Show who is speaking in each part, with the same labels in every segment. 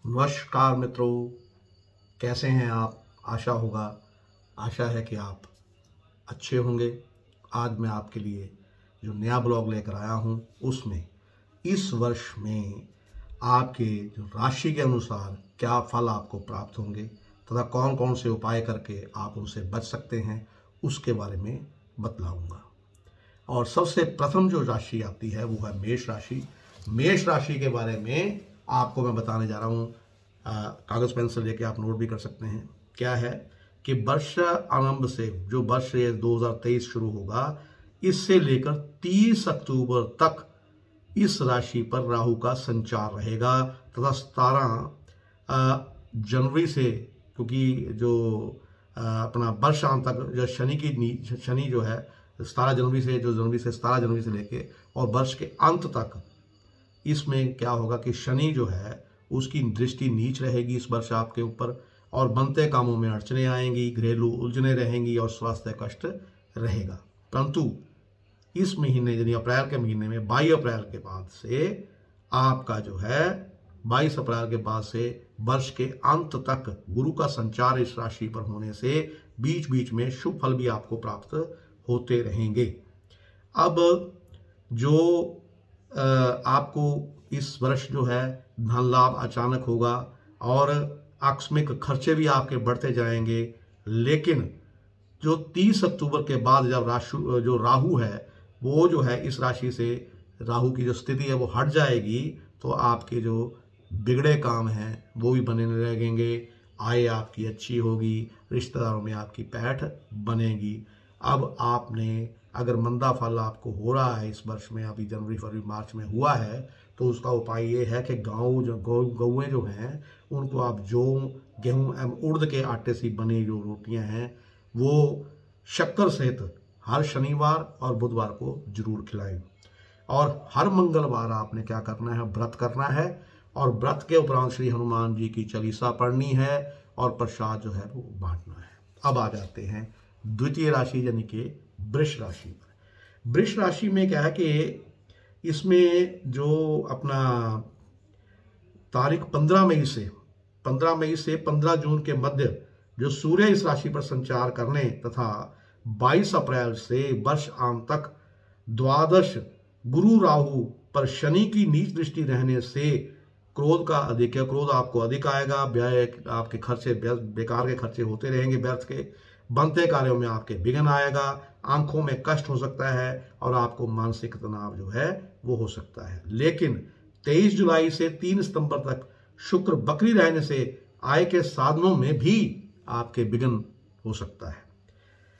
Speaker 1: नमस्कार मित्रों, कैसे हैं आप। आशा है कि आप अच्छे होंगे। आज मैं आपके लिए जो नया ब्लॉग लेकर आया हूं, उसमें इस वर्ष में आपके जो राशि के अनुसार क्या फल आपको प्राप्त होंगे तथा कौन कौन से उपाय करके आप उनसे बच सकते हैं, उसके बारे में बतलाऊंगा। और सबसे प्रथम जो राशि आती है वो है मेष राशि। मेष राशि के बारे में आपको मैं बताने जा रहा हूँ। कागज़ पेन से लेके आप नोट भी कर सकते हैं। क्या है कि वर्ष आरंभ से जो वर्ष 2023 शुरू होगा, इससे लेकर 30 अक्टूबर तक इस राशि पर राहु का संचार रहेगा तथा 17 जनवरी से, क्योंकि जो अपना वर्षांत तक जो शनि जो है 17 जनवरी से, जो जनवरी से 17 जनवरी से लेके और वर्ष के अंत तक, इसमें क्या होगा कि शनि जो है उसकी दृष्टि नीच रहेगी इस वर्ष आपके ऊपर, और बनते कामों में अड़चने आएंगी, घरेलू उलझने रहेंगी और स्वास्थ्य कष्ट रहेगा। परंतु इस महीने यानी अप्रैल के महीने में 22 अप्रैल के बाद से आपका जो है 22 अप्रैल के बाद से वर्ष के अंत तक गुरु का संचार इस राशि पर होने से बीच बीच में शुभ फल भी आपको प्राप्त होते रहेंगे। अब जो आपको इस वर्ष जो है धन लाभ अचानक होगा और आकस्मिक खर्चे भी आपके बढ़ते जाएंगे, लेकिन जो 30 अक्टूबर के बाद जब जो राहु है वो जो है इस राशि से, राहु की जो स्थिति है वो हट जाएगी, तो आपके जो बिगड़े काम हैं वो भी बने रहेंगे, आय आपकी अच्छी होगी, रिश्तेदारों में आपकी पैठ बनेगी। अब आपने अगर मंदा फल आपको हो रहा है इस वर्ष में, अभी जनवरी फरवरी मार्च में हुआ है, तो उसका उपाय ये है कि गौएँ जो हैं उनको आप जौ, गेहूँ एवं उड़द के आटे से बने जो रोटियां हैं वो शक्कर सहित हर शनिवार और बुधवार को जरूर खिलाएं। और हर मंगलवार आपने क्या करना है, व्रत करना है, और व्रत के उपरांत श्री हनुमान जी की चालीसा पढ़नी है और प्रसाद जो है वो बांटना है। अब आ जाते हैं द्वितीय राशि यानी कि वृष राशि पर। वृष राशि में क्या है कि इसमें जो अपना तारीख 15 मई से 15 जून के मध्य जो सूर्य इस राशि पर संचार करने तथा 22 अप्रैल से वर्ष अंत तक द्वादश गुरु राहु पर शनि की नीच दृष्टि रहने से क्रोध आपको अधिक आएगा, व्यय आपके खर्चे बेकार के खर्चे होते रहेंगे, व्यर्थ के बनते कार्यों में आपके विघ्न आएगा, आंखों में कष्ट हो सकता है और आपको मानसिक तनाव जो है वो हो सकता है। लेकिन 23 जुलाई से 3 सितंबर तक शुक्र बकरी रहने से आय के साधनों में भी आपके विघ्न हो सकता है।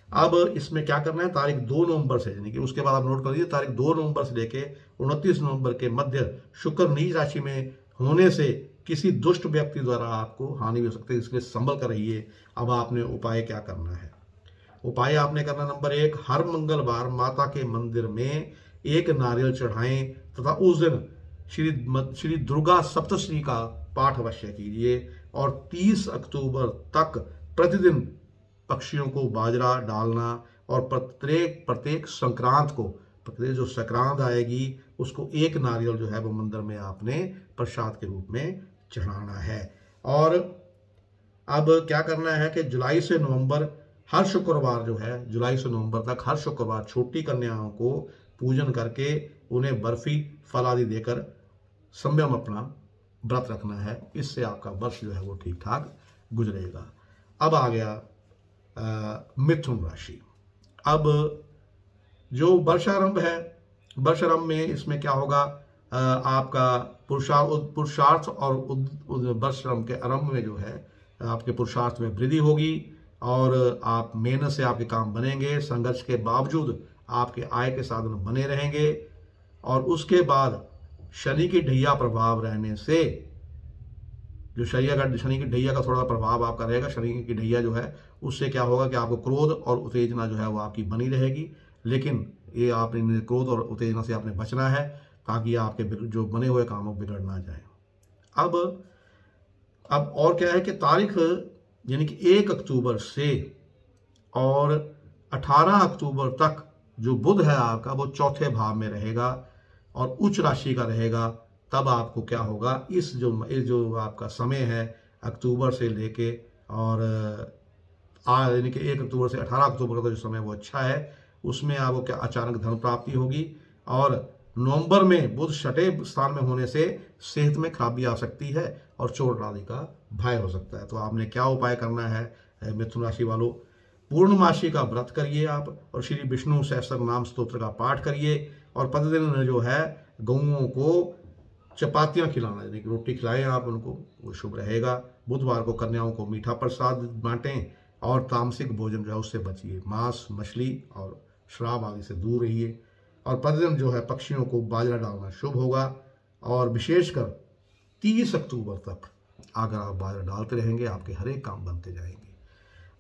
Speaker 1: अब इसमें क्या करना है, तारीख 2 नवंबर से, यानी कि उसके बाद आप नोट कर लीजिए, तारीख 2 नवंबर से लेके 29 नवंबर के मध्य शुक्र नीच राशि में होने से किसी दुष्ट व्यक्ति द्वारा आपको हानि हो सकती है, इसलिए संभल कर रहिए। अब आपने उपाय क्या करना है, उपाय आपने करना नंबर 1, हर मंगलवार माता के मंदिर में एक नारियल चढ़ाएं तथा उस दिन श्री दुर्गा सप्तश्री का पाठ अवश्य कीजिए। और 30 अक्टूबर तक प्रतिदिन पक्षियों को बाजरा डालना और प्रत्येक संक्रांत को, प्रत्येक जो संक्रांत आएगी उसको एक नारियल जो है वो मंदिर में आपने प्रसाद के रूप में चढ़ाना है। और अब क्या करना है कि जुलाई से नवंबर हर शुक्रवार जो है, जुलाई से नवंबर तक हर शुक्रवार छोटी कन्याओं को पूजन करके उन्हें बर्फी फल आदि देकर संयम अपना व्रत रखना है। इससे आपका वर्ष जो है वो ठीक ठाक गुजरेगा। अब आ गया मिथुन राशि। अब जो वर्षारंभ है, वर्षारंभ में इसमें क्या होगा, आपका पुरुषार्थ और वर्षारंभ के आरंभ में जो है आपके पुरुषार्थ में वृद्धि होगी और आप मेहनत से आपके काम बनेंगे, संघर्ष के बावजूद आपके आय के साधन बने रहेंगे। और उसके बाद शनि की ढैया प्रभाव रहने से, जो शनि की ढैया का थोड़ा प्रभाव आपका रहेगा, शनि की ढैया जो है उससे क्या होगा कि आपको क्रोध और उत्तेजना जो है वो आपकी बनी रहेगी, लेकिन ये आपने क्रोध और उत्तेजना से आपने बचना है ताकि आपके जो बने हुए काम बिगड़ ना जाए। अब और क्या है कि तारीख यानी कि 1 अक्टूबर से और 18 अक्टूबर तक जो बुध है आपका वो चौथे भाव में रहेगा और उच्च राशि का रहेगा, तब आपको क्या होगा, इस जो आपका समय है अक्टूबर से लेके और यानी कि 1 अक्टूबर से 18 अक्टूबर का जो समय वो अच्छा है, उसमें आपको क्या अचानक धन प्राप्ति होगी। और नवंबर में बुध छठे स्थान में होने से सेहत में खराबी आ सकती है और चोट आदि का भय हो सकता है। तो आपने क्या उपाय करना है मिथुन राशि वालों, पूर्णमासी का व्रत करिए आप, और श्री विष्णु सहस्त्र नाम स्तोत्र का पाठ करिए, और प्रतिदिन जो है गऊओं को चपातियाँ खिलाना, यानी कि रोटी खिलाएं आप उनको, वो शुभ रहेगा। बुधवार को कन्याओं को मीठा प्रसाद बांटें, और तामसिक भोजन जो है उससे बचिए, मांस मछली और शराब आदि से दूर रहिए। और प्रतिदिन जो है पक्षियों को बाजरा डालना शुभ होगा, और विशेषकर 30 अक्टूबर तक अगर आप बाजरा डालते रहेंगे आपके हर एक काम बनते जाएंगे।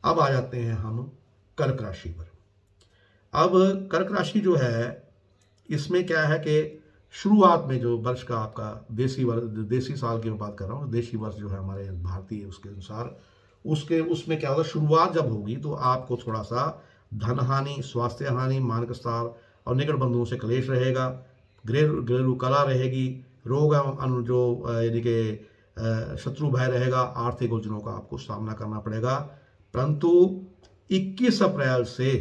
Speaker 1: अब आ जाते हैं हम कर्क राशि पर। अब कर्क राशि जो है, इसमें क्या है कि शुरुआत में जो वर्ष का आपका देसी साल की मैं बात कर रहा हूँ, देशी वर्ष जो है हमारे भारतीय उसके अनुसार, उसमें क्या होगा, शुरुआत जब होगी तो आपको थोड़ा सा धन हानि, स्वास्थ्य हानि, मानसिक स्तर और निकट बंधुओं से क्लेश रहेगा, घरेलू कला रहेगी, रोग एवं जो यानी कि शत्रु भय रहेगा, आर्थिक उलझनों का आपको सामना करना पड़ेगा। परंतु 21 अप्रैल से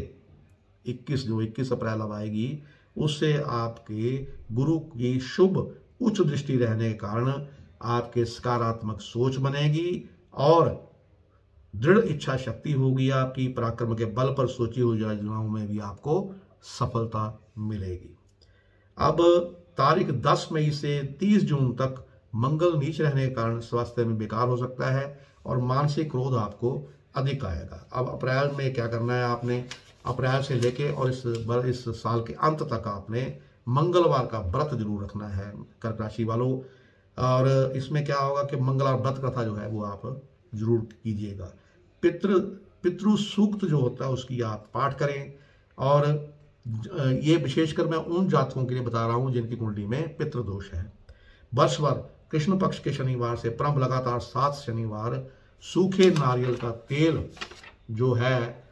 Speaker 1: 21 अप्रैल अब आएगी, उससे आपके गुरु की शुभ उच्च दृष्टि रहने के कारण आपके सकारात्मक सोच बनेगी और दृढ़ इच्छा शक्ति होगी आपकी, पराक्रम के बल पर सोची हुई योजनाओं में भी आपको सफलता मिलेगी। अब तारीख 10 मई से 30 जून तक मंगल नीच रहने के कारण स्वास्थ्य में बेकार हो सकता है और मानसिक क्रोध आपको अधिक आएगा। अब अप्रैल में क्या करना है आपने, अप्रैल से लेके और इस साल के अंत तक आपने मंगलवार का व्रत जरूर रखना है कर्क राशि वालों। और इसमें क्या होगा कि मंगलवार व्रत कथा जो है वो आप जरूर कीजिएगा। पितृ सूक्त जो होता है उसकी आप पाठ करें, और ये विशेषकर मैं उन जातकों के लिए बता रहा हूं जिनकी कुंडली में पितृ दोष है। वर्षभर कृष्ण पक्ष के शनिवार से परम लगातार 7 शनिवार सूखे नारियल का तेल जो है,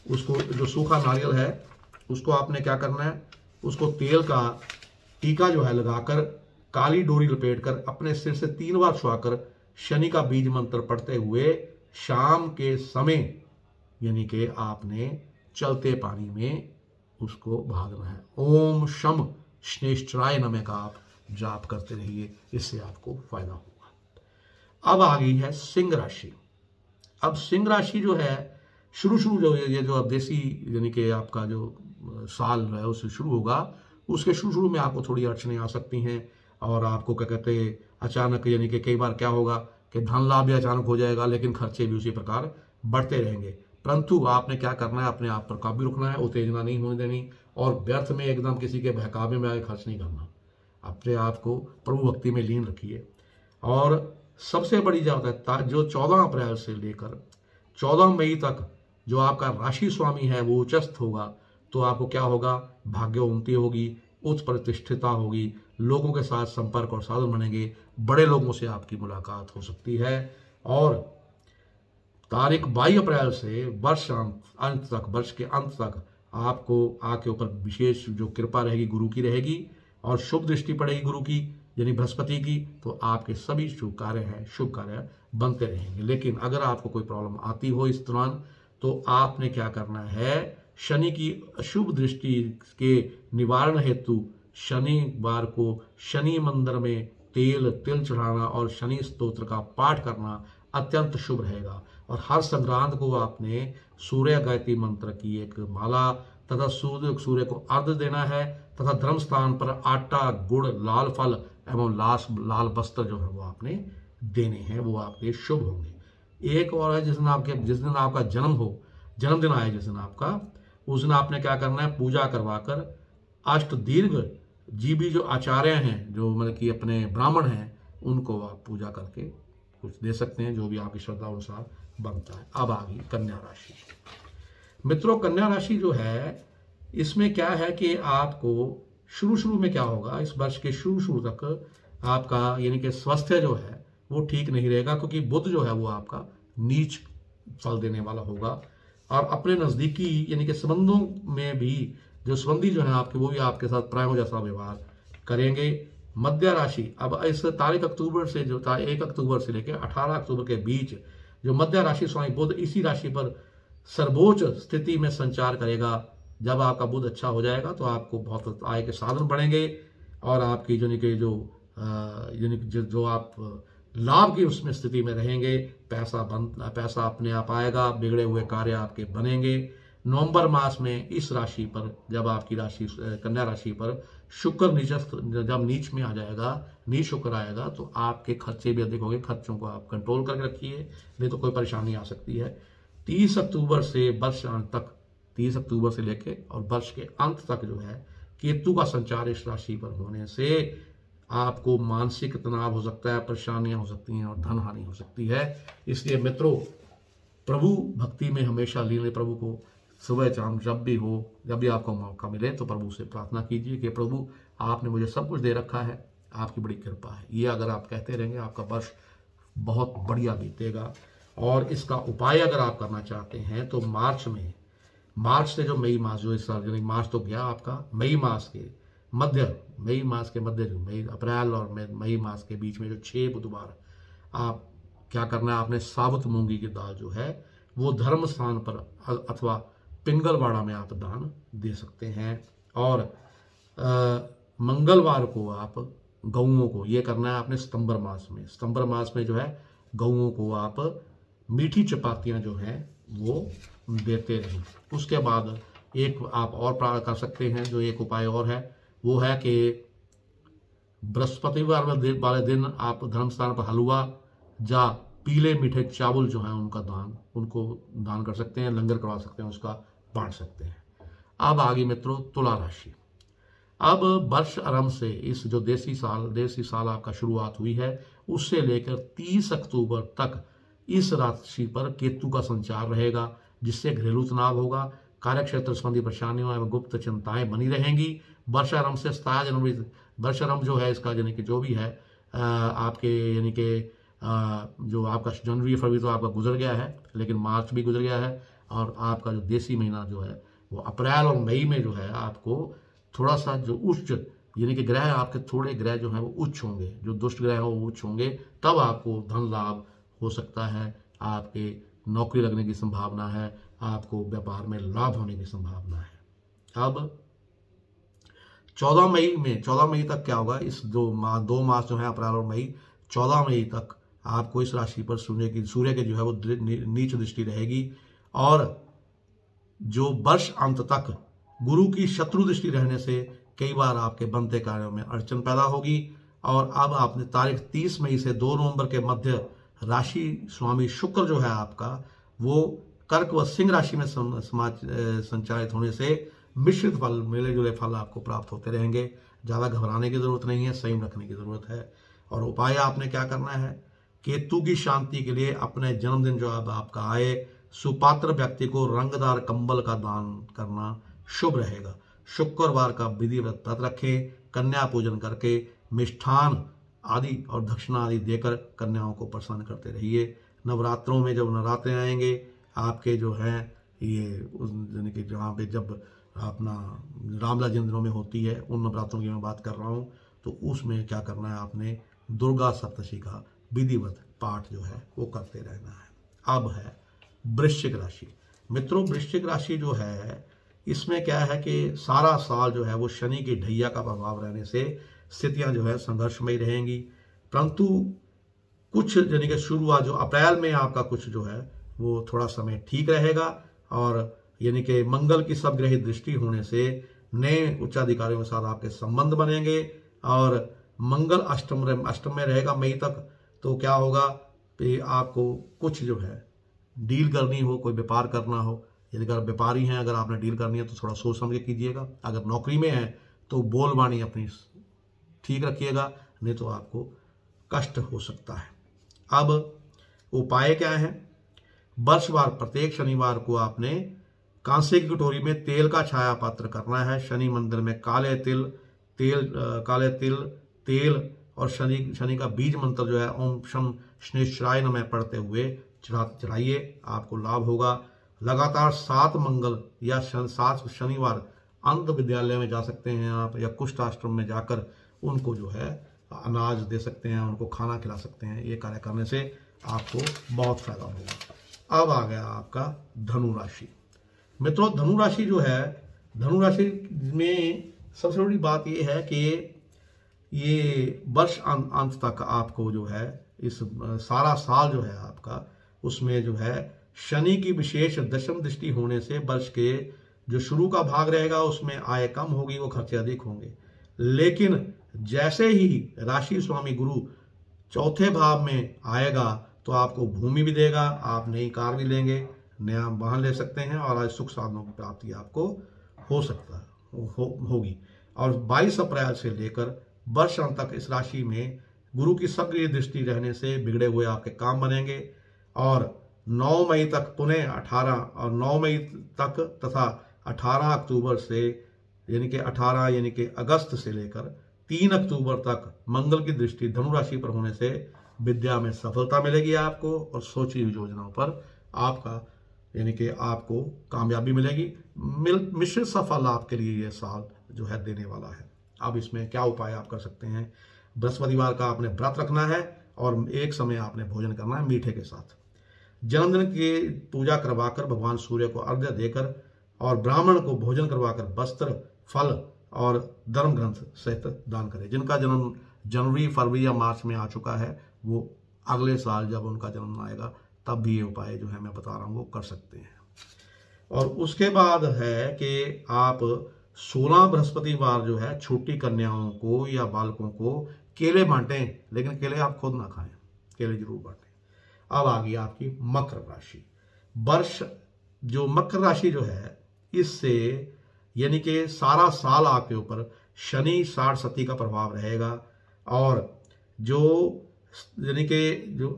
Speaker 1: उसको जो सूखा नारियल है उसको आपने क्या करना है, उसको तेल का टीका जो है लगाकर काली डोरी लपेटकर अपने सिर से 3 बार छुआकर शनि का बीज मंत्र पढ़ते हुए शाम के समय यानी कि आपने चलते पानी में उसको भागना है। ओम शम श्नेष्ठराय नमः का आप जाप करते रहिए, इससे आपको फायदा होगा। अब आ गई है सिंह राशि। अब सिंह राशि जो है शुरू जो ये जो अब देसी यानी कि आपका जो साल है उससे शुरू होगा, उसके शुरू में आपको थोड़ी अड़चनें आ सकती हैं और आपको क्या कहते हैं अचानक, यानी कि कई बार क्या होगा कि धन लाभ भी अचानक हो जाएगा, लेकिन खर्चे भी उसी प्रकार बढ़ते रहेंगे। परंतु आपने क्या करना है, अपने आप पर काबू रखना है, उत्तेजना नहीं होने देनी और व्यर्थ में एकदम किसी के बहकावे में आगे खर्च नहीं करना। अपने आप को प्रभु भक्ति में लीन रखिए। और सबसे बड़ी बात है, जो 14 अप्रैल से लेकर 14 मई तक जो आपका राशि स्वामी है वो उच्चस्थ होगा, तो आपको क्या होगा, भाग्योन्नति होगी, उच्च प्रतिष्ठिता होगी, लोगों के साथ संपर्क और साधन बनेंगे, बड़े लोगों से आपकी मुलाकात हो सकती है। और तारीख 22 अप्रैल से वर्ष के अंत तक आपको आपके ऊपर विशेष जो कृपा रहेगी गुरु की रहेगी और शुभ दृष्टि पड़ेगी गुरु की यानी बृहस्पति की, तो आपके सभी शुभ कार्य बनते रहेंगे। लेकिन अगर आपको कोई प्रॉब्लम आती हो इस दौरान, तो आपने क्या करना है, शनि की अशुभ दृष्टि के निवारण हेतु शनिवार को शनि मंदिर में तिल चढ़ाना और शनि स्तोत्र का पाठ करना अत्यंत शुभ रहेगा। और हर संक्रांत को आपने सूर्य गायत्री मंत्र की एक माला तथा सूर्य को अर्घ्य देना है तथा धर्म स्थान पर आटा, गुड़, लाल फल एवं लाल वस्त्र जो है वो आपने देने हैं, वो आपके शुभ होंगे। एक और है, जिस दिन आपका जन्मदिन आए जिस दिन आपका, उस दिन आपने क्या करना है, पूजा करवाकर अष्ट दीर्घ जीवी जो आचार्य हैं, जो मतलब कि अपने ब्राह्मण हैं, उनको आप पूजा करके कुछ दे सकते हैं, जो भी आपकी श्रद्धा अनुसार बनता है। अब आ गई कन्या राशि। मित्रों, कन्या राशि जो है इसमें क्या है कि आपको शुरू में क्या होगा, इस वर्ष के शुरू तक आपका यानी कि स्वास्थ्य जो है वो ठीक नहीं रहेगा, क्योंकि बुध जो है वो आपका नीच फल देने वाला होगा। और अपने नजदीकी यानी कि संबंधों में भी जो संबंधी जो है आपके, वो भी आपके साथ प्रायों जैसा व्यवहार करेंगे मध्य राशि, अब इस तारीख अक्टूबर से जो 1 अक्टूबर से लेकर 18 अक्टूबर के बीच जो मध्य राशि स्वामी बुध इसी राशि पर सर्वोच्च स्थिति में संचार करेगा। जब आपका बुध अच्छा हो जाएगा तो आपको बहुत आय के साधन बढ़ेंगे और आपकी जो आप लाभ की उसमें स्थिति में रहेंगे, पैसा अपने आप आएगा, बिगड़े हुए कार्य आपके बनेंगे। नवंबर मास में इस राशि पर जब आपकी राशि कन्या राशि पर शुक्र जब नीच में आ जाएगा, नीच शुक्र आएगा, तो आपके खर्चे भी अधिक होंगे। खर्चों को आप कंट्रोल करके रखिए, नहीं तो कोई परेशानी आ सकती है। 30 अक्टूबर से वर्ष अंत तक, 30 अक्टूबर से लेके और वर्ष के अंत तक जो है केतु का संचार इस राशि पर होने से आपको मानसिक तनाव हो सकता है, परेशानियां हो सकती हैं और धन हानि हो सकती है। इसलिए मित्रों, प्रभु भक्ति में हमेशा लीन, प्रभु को सुबह शाम जब भी आपको मौका मिले तो प्रभु से प्रार्थना कीजिए कि प्रभु आपने मुझे सब कुछ दे रखा है, आपकी बड़ी कृपा है। ये अगर आप कहते रहेंगे आपका वर्ष बहुत बढ़िया बीतेगा। और इसका उपाय अगर आप करना चाहते हैं तो मार्च से जो मई मास, जो इस साल यानी मार्च तो गया आपका, मई मास के मध्य जो मई, अप्रैल और मई मास के बीच में जो 6 बुधवार आप क्या करना है, आपने साबुत मूंगी की दाल जो है वो धर्म स्थान पर अथवा पिंगलवाड़ा में आप दान दे सकते हैं। और मंगलवार को आप गऊओं को, ये करना है आपने सितंबर मास में जो है गऊओं को आप मीठी चपातियां जो हैं वो देते रहें। उसके बाद एक आप और कर सकते हैं, जो एक उपाय और है वो है कि बृहस्पतिवार वाले दिन आप धर्म स्थान पर हलवा या पीले मीठे चावल जो हैं उनको दान कर सकते हैं, लंगर करवा सकते हैं, उसका बांट सकते हैं। अब आगे मित्रों तुला राशि। अब वर्ष आरंभ से इस जो देसी साल आपका शुरुआत हुई है उससे लेकर 30 अक्टूबर तक इस राशि पर केतु का संचार रहेगा, जिससे घरेलू तनाव होगा, कार्यक्षेत्र संबंधी परेशानियों एवं गुप्त चिंताएं बनी रहेंगी। वर्ष आरंभ से 27 जनवरी, वर्ष आरंभ जो है इसका यानी कि जो भी है आपके यानी कि जो आपका जनवरी फरवरी तो आपका गुजर गया है, लेकिन मार्च भी गुजर गया है और आपका जो देसी महीना जो है वो अप्रैल और मई में जो है आपको थोड़ा सा जो उच्च यानी कि ग्रह आपके थोड़े ग्रह जो है वो उच्च होंगे, जो दुष्ट ग्रह हो वो उच्च होंगे, तब आपको धन लाभ हो सकता है, आपके नौकरी लगने की संभावना है, आपको व्यापार में लाभ होने की संभावना है। अब 14 मई तक क्या होगा, इस 2 मास जो है अप्रैल और मई, 14 मई तक आपको इस राशि पर सूर्य के जो है वो नीच दृष्टि रहेगी और जो वर्ष अंत तक गुरु की शत्रु दृष्टि रहने से कई बार आपके बनते कार्यों में अड़चन पैदा होगी। और अब आपने तारीख 30 मई से 2 नवंबर के मध्य राशि स्वामी शुक्र जो है आपका वो कर्क व सिंह राशि में संचालित होने से मिश्रित फल, मिले जुले फल आपको प्राप्त होते रहेंगे। ज़्यादा घबराने की जरूरत नहीं है, संयम रखने की जरूरत है। और उपाय आपने क्या करना है, केतु की शांति के लिए अपने जन्मदिन जो अब आपका आए, सुपात्र व्यक्ति को रंगदार कंबल का दान करना शुभ रहेगा। शुक्रवार का विधिवत व्रत रखें, कन्या पूजन करके मिष्ठान आदि और दक्षिणा आदि देकर कन्याओं को प्रसन्न करते रहिए। नवरात्रों में जब नवरात्रे आएंगे आपके जो हैं ये यानी कि जहाँ पे जब अपना रामलीला जिन दिनों में होती है उन नवरात्रों की मैं बात कर रहा हूँ, तो उसमें क्या करना है, आपने दुर्गा सप्तशती का विधिवत पाठ जो है वो करते रहना है। अब है वृश्चिक राशि। मित्रों, वृश्चिक राशि जो है इसमें क्या है कि सारा साल जो है वो शनि की ढैया का प्रभाव रहने से स्थितियां जो है संघर्षमयी रहेंगी, परंतु कुछ यानी कि शुरुआत जो अप्रैल में आपका कुछ जो है वो थोड़ा समय ठीक रहेगा और यानी कि मंगल की सब ग्रही दृष्टि होने से नए उच्चाधिकारियों के साथ आपके संबंध बनेंगे और मंगल अष्टम में रहेगा मई तक। तो क्या होगा कि आपको कुछ जो है डील करनी हो, कोई व्यापार करना हो, यदि अगर व्यापारी हैं, अगर आपने डील करनी है तो थोड़ा सोच समझ के कीजिएगा। अगर नौकरी में है तो बोलबानी अपनी ठीक रखिएगा, नहीं तो आपको कष्ट हो सकता है। अब उपाय क्या है, वर्षवार प्रत्येक शनिवार को आपने कांसे की कटोरी में तेल का छाया पात्र करना है। शनि मंदिर में काले तिल और शनि का बीज मंत्र जो है ओम शम शनिश्चराय नमः पढ़ते हुए चढ़ाइए, आपको लाभ होगा। लगातार 7 मंगल या 7 शनिवार अंध विद्यालय में जा सकते हैं आप, या कुष्ठ आश्रम में जाकर उनको जो है अनाज दे सकते हैं, उनको खाना खिला सकते हैं। ये कार्य करने से आपको बहुत फायदा होगा। अब आ गया आपका धनु राशि। मित्रों, धनु राशि जो है, धनु राशि में सबसे बड़ी बात ये है कि ये वर्ष अंत तक आपको जो है इस सारा साल जो है आपका, उसमें जो है शनि की विशेष दशम दृष्टि होने से वर्ष के जो शुरू का भाग रहेगा उसमें आय कम होगी, वो खर्चे अधिक होंगे। लेकिन जैसे ही राशि स्वामी गुरु चौथे भाव में आएगा तो आपको भूमि भी देगा, आप नई कार भी लेंगे, नया वाहन ले सकते हैं और आज सुख साधनों की प्राप्ति आपको हो सकता है होगी। और 22 अप्रैल से लेकर वर्ष अंत तक इस राशि में गुरु की सक्रिय दृष्टि रहने से बिगड़े हुए आपके काम बनेंगे। और 9 मई तक पुनः 9 मई तक तथा 18 अक्टूबर से यानी कि अगस्त से लेकर 3 अक्टूबर तक मंगल की दृष्टि धनु राशि पर होने से विद्या में सफलता मिलेगी आपको, और सोची हुई योजनाओं पर आपका आपको कामयाबी मिलेगी। मिश्रित सफल आपके लिए यह साल जो है देने वाला है। अब इसमें क्या उपाय आप कर सकते हैं? बृहस्पतिवार का आपने व्रत रखना है और एक समय आपने भोजन करना है मीठे के साथ। जन्मदिन की पूजा करवाकर भगवान सूर्य को अर्घ्य देकर और ब्राह्मण को भोजन करवाकर वस्त्र, फल और धर्म ग्रंथ सहित दान करें। जिनका जन्म जनवरी, फरवरी या मार्च में आ चुका है वो अगले साल जब उनका जन्म आएगा तब भी ये उपाय जो है मैं बता रहा हूँ वो कर सकते हैं। और उसके बाद है कि आप 16 बृहस्पतिवार जो है छोटी कन्याओं को या बालकों को केले बांटें, लेकिन केले आप खुद ना खाएं, केले जरूर बांटें। अब आ गई आपकी मकर राशि। वर्ष जो मकर राशि जो है इससे यानी कि सारा साल आपके ऊपर शनि 60 सती का प्रभाव रहेगा। और जो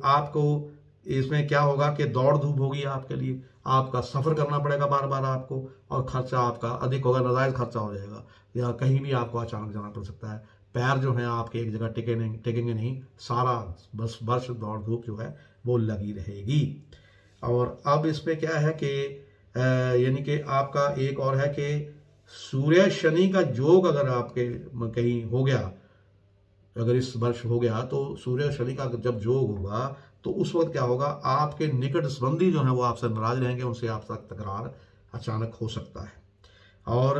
Speaker 1: आपको इसमें क्या होगा कि दौड़ धूप होगी आपके लिए, आपका सफर करना पड़ेगा बार बार आपको, और खर्चा आपका अधिक होगा, नाजायज खर्चा हो जाएगा, या कहीं भी आपको अचानक जाना पड़ सकता है। पैर जो है आपके एक जगह टिकेंगे नहीं, सारा बस वर्ष दौड़ धूप जो है वो लगी रहेगी। और अब इसमें क्या है कि आपका एक और है कि सूर्य शनि का योग अगर आपके कहीं हो गया, अगर इस वर्ष हो गया तो सूर्य शनि का जब योग होगा तो उस वक्त क्या होगा, आपके निकट संबंधी जो है वो आपसे नाराज रहेंगे, उनसे आप तक तकरार अचानक हो सकता है। और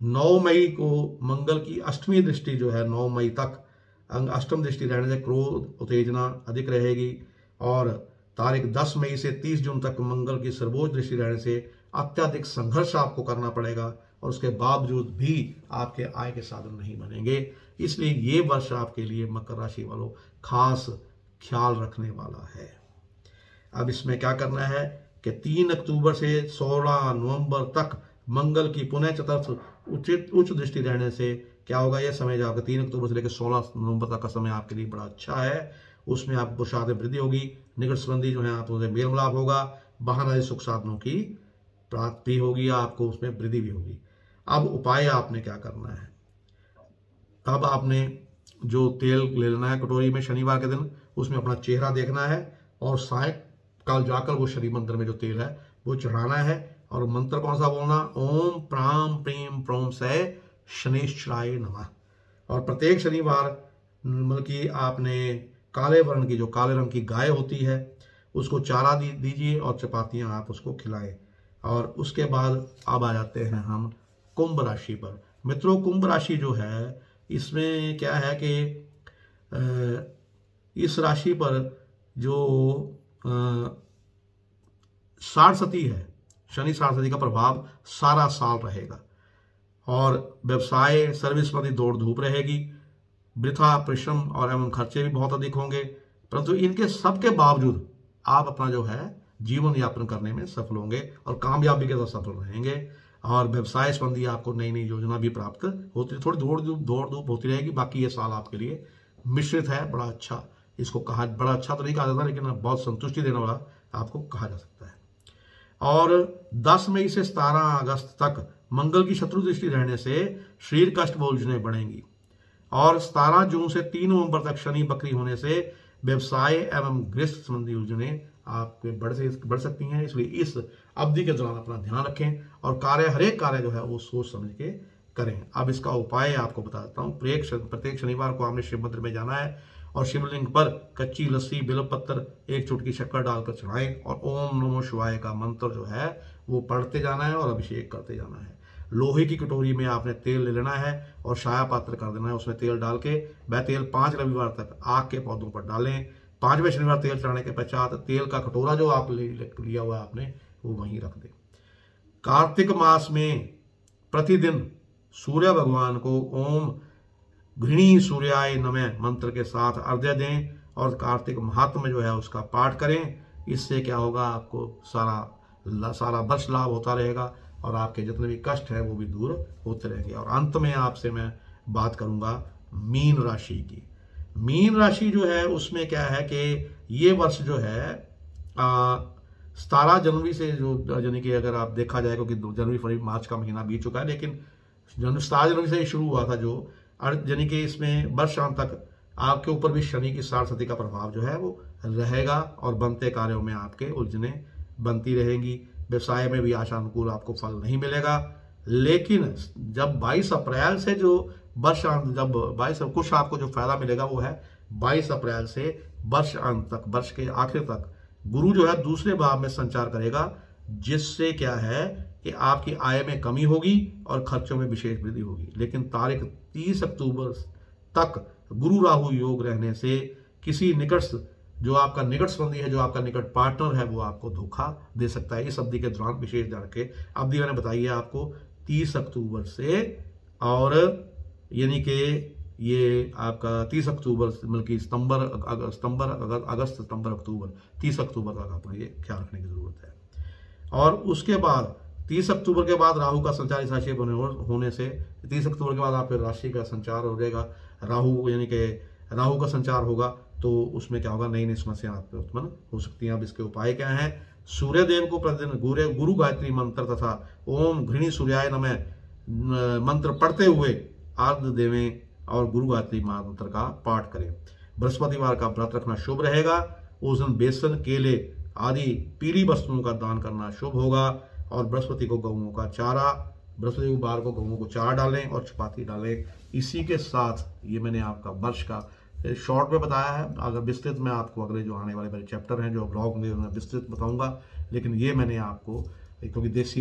Speaker 1: 9 मई को मंगल की अष्टमी दृष्टि जो है 9 मई तक अष्टम दृष्टि रहने से क्रोध उत्तेजना अधिक रहेगी। और तारीख 10 मई से 30 जून तक मंगल की सर्वोच्च दृष्टि रहने से अत्यधिक संघर्ष आपको करना पड़ेगा, और उसके बावजूद भी आपके आय के साधन नहीं बनेंगे। इसलिए ये वर्ष आपके लिए मकर राशि वालों खास ख्याल रखने वाला है। अब इसमें क्या करना है कि 3 अक्टूबर से 16 नवंबर तक मंगल की पुनः चतुर्थ उच्च दृष्टि रहने से क्या होगा, यह समय जो आपका 3 अक्टूबर से लेकर 16 नवंबर तक का समय आपके लिए बड़ा अच्छा है। उसमें आपको पुरुषार्थ में वृद्धि होगी, निकट संबंधी जो है आप उनसे मेल मिलाप होगा, वाहन आदि सुख साधनों की प्राप्ति होगी, आपको उसमें वृद्धि भी होगी। अब उपाय आपने क्या करना है, अब आपने जो तेल ले लेना है कटोरी में शनिवार के दिन, उसमें अपना चेहरा देखना है और सायंकाल जाकर वो शनि मंदिर में जो तेल है वो चढ़ाना है। और मंत्र कौन सा बोलना, ओम प्राम प्रीम प्रोम से शनिश्चराय नमः। और प्रत्येक शनिवार मतलब कि आपने काले वर्ण की, जो काले रंग की गाय होती है उसको चारा दीजिए और चपातियां आप उसको खिलाएं। और उसके बाद अब आ जाते हैं हम कुंभ राशि पर। मित्रों, कुंभ राशि जो है इसमें क्या है कि इस राशि पर जो 60 सती है, शनि 60 सती का प्रभाव सारा साल रहेगा। और व्यवसाय सर्विस संबंधी दौड़ धूप रहेगी, वृथा परिश्रम और एवं खर्चे भी बहुत अधिक होंगे, परंतु इनके सबके बावजूद आप अपना जो है जीवन यापन करने में सफल होंगे और कामयाबी के साथ सफल रहेंगे। और व्यवसाय संबंधी आपको नई नई योजना भी प्राप्त होती, थोड़ी दौड़ धूप होती रहेगी। बाकी ये साल आपके लिए मिश्रित है, बड़ा अच्छा, इसको कहा बड़ा अच्छा तो नहीं कहा जाता, लेकिन बहुत संतुष्टि देने वाला आपको कहा जा सकता है। और 10 मई से 17 अगस्त तक मंगल की शत्रु दृष्टि रहने से शरीर कष्ट व उलझने बढ़ेंगी। और 17 जून से 3 नवंबर तक शनि बकरी होने से व्यवसाय एवं गृहस्थ संबंधी उलझने आपके बढ़ सकती हैं। इसलिए इस अवधि के दौरान अपना ध्यान रखें और हरेक कार्य जो है वो सोच समझ के करें। अब इसका उपाय आपको बताता हूँ। प्रत्येक शनिवार को आपने शिव मंदिर में जाना है और शिवलिंग पर कच्ची लस्सी, बेलपत्र, एक चुटकी शक्कर डालकर चढ़ाएं और ओम नमो शिवाय का मंत्र जो है वो पढ़ते जाना है और अभिषेक करते जाना है। लोहे की कटोरी में आपने तेल ले लेना है और छाया पात्र कर देना है। उसमें तेल डाल के वह तेल 5 रविवार तक आग के पौधों पर डालें। 5वें शनिवार तेल चढ़ाने के पश्चात तेल का कटोरा जो आप लिया हुआ आपने वो वहीं रख दें। कार्तिक मास में प्रतिदिन सूर्य भगवान को ओम घृणी सूर्याय नमः मंत्र के साथ अर्घ्य दें और कार्तिक महात्म्य जो है उसका पाठ करें। इससे क्या होगा, आपको सारा वर्ष लाभ होता रहेगा और आपके जितने भी कष्ट है वो भी दूर होते रहेंगे। और अंत में आपसे मैं बात करूंगा मीन राशि की। मीन राशि जो है उसमें क्या है कि ये वर्ष जो है 17 जनवरी से जो यानी कि अगर आप देखा जाए, क्योंकि जनवरी फरवरी मार्च का महीना बीत चुका है, लेकिन 17 जनवरी से शुरू हुआ था जो यानी कि इसमें वर्षांत तक आपके ऊपर भी शनि की साढ़ का प्रभाव जो है वो रहेगा और बनते कार्यों में आपके उलझने बनती रहेंगी। व्यवसाय में भी आशानुकूल आपको फल नहीं मिलेगा। लेकिन जब 22 अप्रैल से जो वर्षांत, जब 22 कुछ आपको जो फायदा मिलेगा वो है 22 अप्रैल से वर्षांत तक, वर्ष के आखिर तक गुरु जो है दूसरे भाव में संचार करेगा, जिससे क्या है कि आपकी आय में कमी होगी और खर्चों में विशेष वृद्धि होगी। लेकिन तारीख 30 अक्टूबर तक गुरु राहु योग रहने से किसी निकट, जो आपका निकट संबंधी है, जो आपका निकट पार्टनर है, वो आपको धोखा दे सकता है। इस अवधि के दौरान विशेष ध्यान के अवधि मैंने बताई है आपको 30 अक्टूबर से, और यानी कि ये आपका 30 अक्टूबर बल्कि अगस्त सितंबर अक्टूबर 30 अक्टूबर तक आपको ये ख्याल रखने की जरूरत है। और उसके बाद 30 अक्टूबर के बाद राहु का संचार इस राशि होने से 30 अक्टूबर के बाद आपके राशि का संचार हो जाएगा। राहु यानी कि राहु का संचार होगा तो उसमें क्या होगा, नई नई समस्याएं आपको उत्पन्न हो सकती हैं। अब इसके उपाय क्या हैं? सूर्य देव को प्रतिदिन गुरु गायत्री मंत्र तथा ओम घृणी सूर्याय नमः मंत्र पढ़ते हुए आर्घ्य देवें और गुरु गायत्री मंत्र का पाठ करें। बृहस्पतिवार का व्रत रखना शुभ रहेगा। उस दिन बेसन, केले आदि पीली वस्तुओं का दान करना शुभ होगा। और बृहस्पति को गऊओं का चारा, बृहस्पतिवार को गऊओं को चारा डालें और चपाती डालें। इसी के साथ ये मैंने आपका वर्ष का शॉर्ट में बताया है। अगर विस्तृत में आपको अगले जो आने वाले मेरे चैप्टर हैं, जो ब्लॉग में उन्हें विस्तृत बताऊंगा, लेकिन ये मैंने आपको, क्योंकि देसी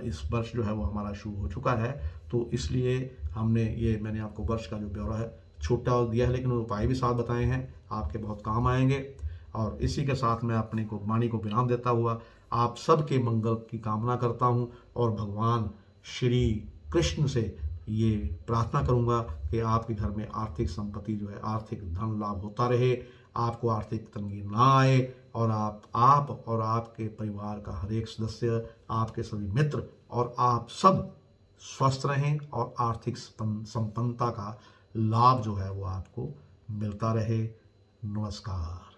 Speaker 1: इस वर्ष जो है वो हमारा शुरू हो चुका है, तो इसलिए हमने ये मैंने आपको वर्ष का जो ब्यौरा है छोटा दिया है, लेकिन उपाय भी साथ बताए हैं, आपके बहुत काम आएंगे। और इसी के साथ मैं अपनी वाणी को विराम देता हुआ आप सबके मंगल की कामना करता हूं और भगवान श्री कृष्ण से ये प्रार्थना करूंगा कि आपके घर में आर्थिक संपत्ति जो है, आर्थिक धन लाभ होता रहे, आपको आर्थिक तंगी ना आए और आप और आपके परिवार का हर एक सदस्य, आपके सभी मित्र और आप सब स्वस्थ रहें और आर्थिक संपन्नता का लाभ जो है वो आपको मिलता रहे। नमस्कार।